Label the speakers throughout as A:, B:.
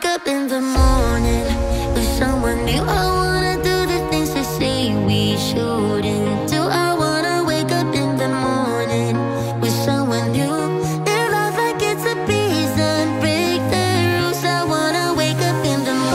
A: wake up in the morning with someone new. I wanna do the things they say we shouldn't do. I wanna wake up in the morning with someone new. Live life like it's a piece and break the rules. I wanna wake up in the morning.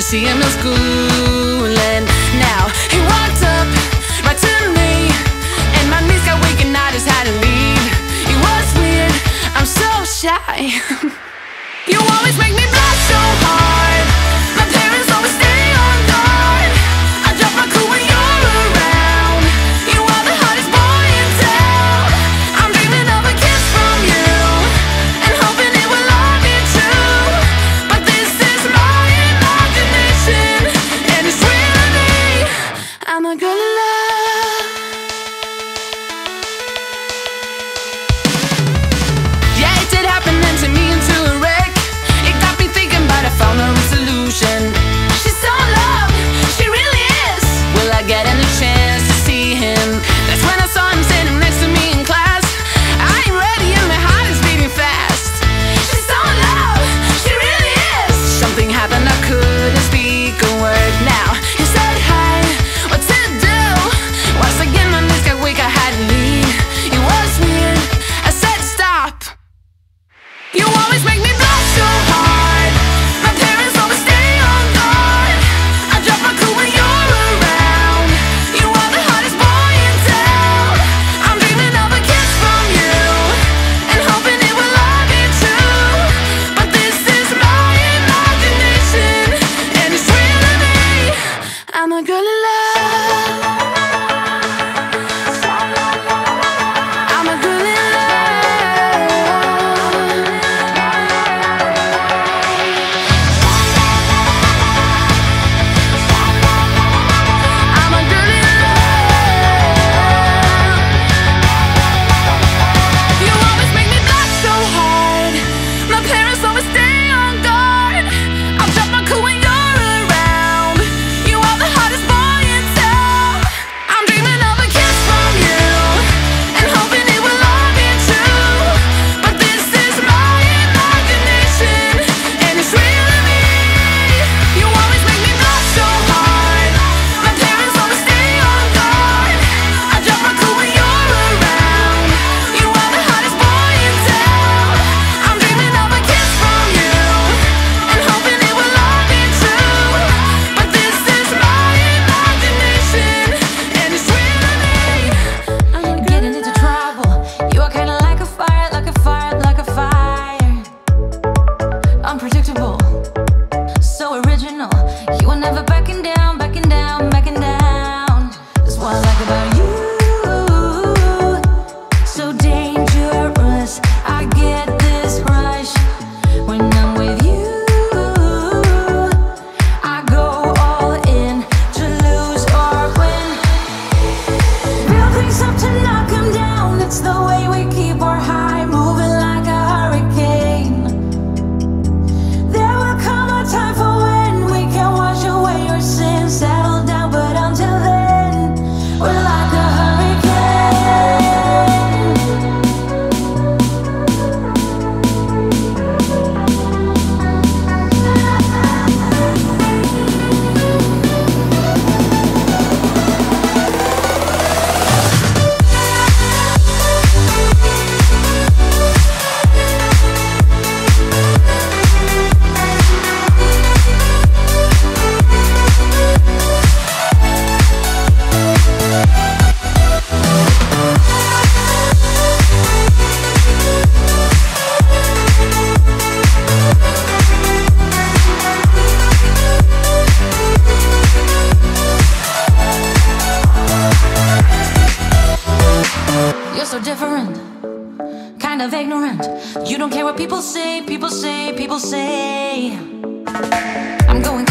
B: See him in school, and now he walked up right to me, and my knees got weak and I just had to leave. It was weird, I'm so shy. You always make me blush so hard. My parents always stay on guard. I drop my cool when you're around. You are the hottest boy in town. I'm dreaming of a kiss from you and hoping it will all be true, but this is my imagination, and it's really I'm a girl in love. Yeah, it did happen then to me. You don't care what people say, people say, people say. I'm going